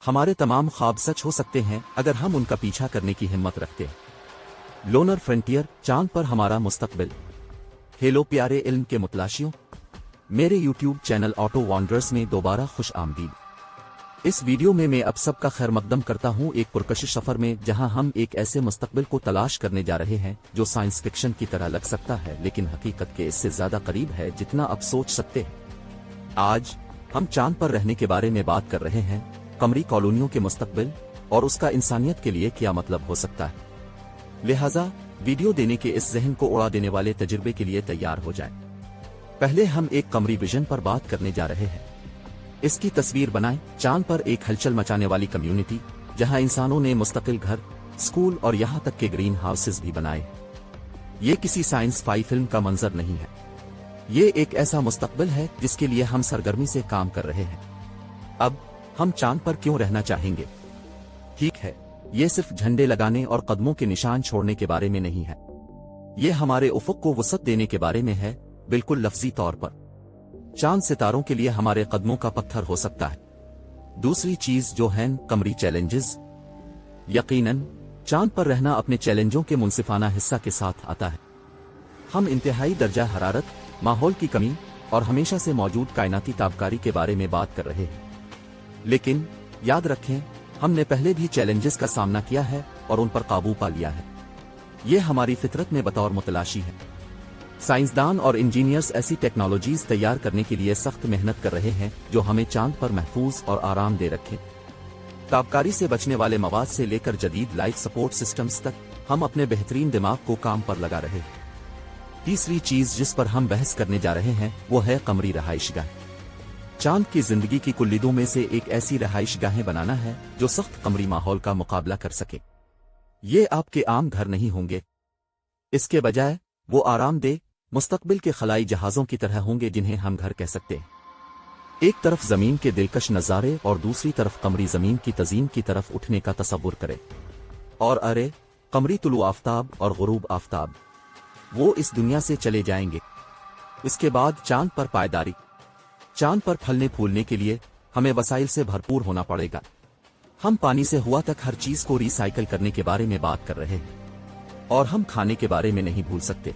हमारे तमाम ख्वाब सच हो सकते हैं अगर हम उनका पीछा करने की हिम्मत रखते हैं। लोनर फ्रंटियर, चांद पर हमारा मुस्तकबिल। हेलो प्यारे इल्म के मुतलाशियों, मेरे यूट्यूब चैनल ऑटो वॉन्डर्स में दोबारा खुश आमदीद। इस वीडियो में मैं अब सबका खैर मकदम करता हूं एक पुरकशिश सफर में, जहां हम एक ऐसे मुस्तकबिल को तलाश करने जा रहे हैं जो साइंस फिक्शन की तरह लग सकता है, लेकिन हकीकत के इससे ज्यादा करीब है जितना आप सोच सकते हैं। आज हम चांद पर रहने के बारे में बात कर रहे हैं, कमरी कॉलोनियों के मुस्तकबिल और उसका इंसानियत के लिए क्या मतलब हो सकता है। लिहाजा वीडियो देने के इस जहन को उड़ा देने वाले तजुर्बे के लिए तैयार हो जाएं। पहले हम एक कमरी विजन पर बात करने जा रहे हैं। इसकी तस्वीर बनाएं, चांद पर एक हलचल मचाने वाली कम्युनिटी जहां इंसानों ने मुस्तकिल घर, स्कूल और यहां तक के ग्रीन हाउसेस भी बनाए। ये किसी साइंस फाई फिल्म का मंजर नहीं है, ये एक ऐसा मुस्तकबिल है जिसके लिए हम सरगर्मी से काम कर रहे हैं। अब हम चांद पर क्यों रहना चाहेंगे? ठीक है, ये सिर्फ झंडे लगाने और कदमों के निशान छोड़ने के बारे में नहीं है, ये हमारे उफुक को वसअत देने के बारे में है, बिल्कुल लफ्जी तौर पर। चांद सितारों के लिए हमारे कदमों का पत्थर हो सकता है। दूसरी चीज जो है कमरी चैलेंजेस। यकीनन चांद पर रहना अपने चैलेंजों के मुनसिफाना हिस्सा के साथ आता है। हम इंतहाई दर्जा हरारत, माहौल की कमी और हमेशा से मौजूद कायनाती ताबकारी के बारे में बात कर रहे हैं। लेकिन याद रखें, हमने पहले भी चैलेंजेस का सामना किया है और उन पर काबू पा लिया है। ये हमारी फितरत में बतौर मुतलाशी है। साइंसदान और इंजीनियर्स ऐसी टेक्नोलॉजीज तैयार करने के लिए सख्त मेहनत कर रहे हैं जो हमें चांद पर महफूज और आराम दे रखें। ताबकारी से बचने वाले मवाद से लेकर जदीद लाइफ सपोर्ट सिस्टम्स तक हम अपने बेहतरीन दिमाग को काम पर लगा रहे हैं। तीसरी चीज जिस पर हम बहस करने जा रहे हैं वो है कमरी रहाइशगाह। चांद की जिंदगी की कुल्लीदों में से एक ऐसी रहाइशगाहें बनाना है जो सख्त कमरी माहौल का मुकाबला कर सके। ये आपके आम घर नहीं होंगे, इसके बजाय वो आरामदेह मुस्तकबिल के खलाई जहाजों की तरह होंगे जिन्हें हम घर कह सकते हैं। एक तरफ जमीन के दिलकश नजारे और दूसरी तरफ कमरी जमीन की तजीम की तरफ उठने का तसव्वुर करें। और अरे, कमरी तुलू आफ्ताब और गुरूब आफ्ताब, वो इस दुनिया से चले जाएंगे। इसके बाद चांद पर पायदारी। चांद पर फलने फूलने के लिए हमें वसाइल से भरपूर होना पड़ेगा। हम पानी से हुआ तक हर चीज को रिसाइकल करने के बारे में बात कर रहे हैं, और हम खाने के बारे में नहीं भूल सकते।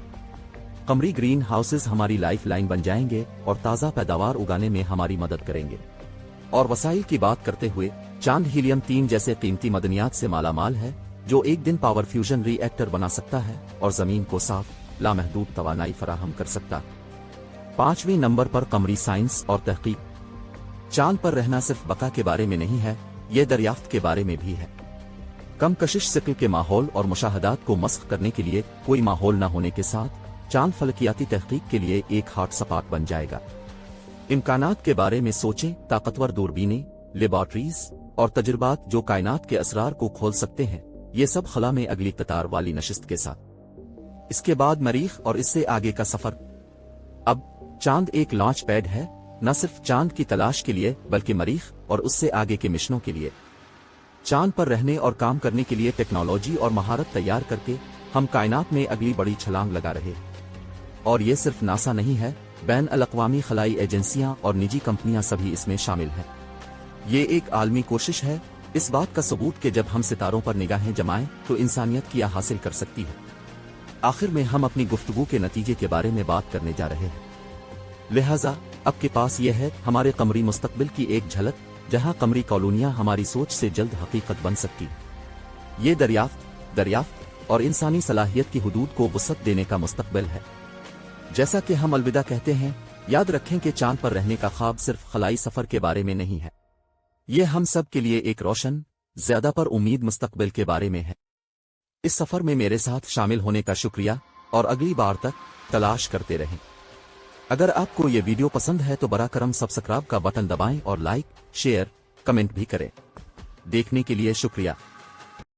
कमरी ग्रीन हाउसेस हमारी लाइफ लाइन बन जाएंगे और ताज़ा पैदावार उगाने में हमारी मदद करेंगे। और वसाइल की बात करते हुए, चांद हीलियम 3 जैसे कीमती मदनियात से मालामाल है जो एक दिन पावर फ्यूजन रिएक्टर बना सकता है और जमीन को साफ लामहदूद तवानाई फराहम कर सकता है। 5वें नंबर पर कमरी साइंस और तहकीक। चांद पर रहना सिर्फ बका के बारे में नहीं है, ये दरियाफ्त के बारे में भी है। कम कशिश सिक्ल के माहौल और मुशाहदात को मस्ख करने के लिए कोई माहौल न होने के साथ चांद फलकियाती तहकीक के लिए एक हॉट स्पॉट बन जाएगा। इम्कानात के बारे में सोचें, ताकतवर दूरबीनें, लेबॉर्ट्रीज और तजुर्बात जो कायनात के असरार को खोल सकते हैं, ये सब खला में अगली कतार वाली नशिस्त के साथ। इसके बाद मरीख और इससे आगे का सफर। अब चांद एक लॉन्च पैड है, न सिर्फ चांद की तलाश के लिए बल्कि मरीख और उससे आगे के मिशनों के लिए। चांद पर रहने और काम करने के लिए टेक्नोलॉजी और महारत तैयार करके हम कायनात में अगली बड़ी छलांग लगा रहे हैं। और ये सिर्फ नासा नहीं है, बैन अल-अक़वामी खलाई एजेंसियां और निजी कंपनियां सभी इसमें शामिल हैं। ये एक आलमी कोशिश है, इस बात का सबूत कि जब हम सितारों पर निगाहें जमाएं तो इंसानियत क्या हासिल कर सकती है। आखिर में हम अपनी गुफ्तगू के नतीजे के बारे में बात करने जा रहे हैं। लिहाजा अब के पास यह है हमारे कमरी मुस्तकबिल की एक झलक, जहां कमरी कॉलोनियां हमारी सोच से जल्द हकीकत बन सकती है। ये दरियाफ्त और इंसानी सलाहियत की हुदूद को वसअत देने का मुस्तकबिल है। जैसा कि हम अलविदा कहते हैं, याद रखें कि चांद पर रहने का ख्वाब सिर्फ खलाई सफर के बारे में नहीं है, ये हम सब के लिए एक रोशन, ज्यादा पर उम्मीद मुस्तकबिल के बारे में है। इस सफर में मेरे साथ शामिल होने का शुक्रिया, और अगली बार तक तलाश करते रहें। अगर आपको ये वीडियो पसंद है तो बरा करम सब्सक्राइब का बटन दबाएं और लाइक, शेयर, कमेंट भी करें। देखने के लिए शुक्रिया।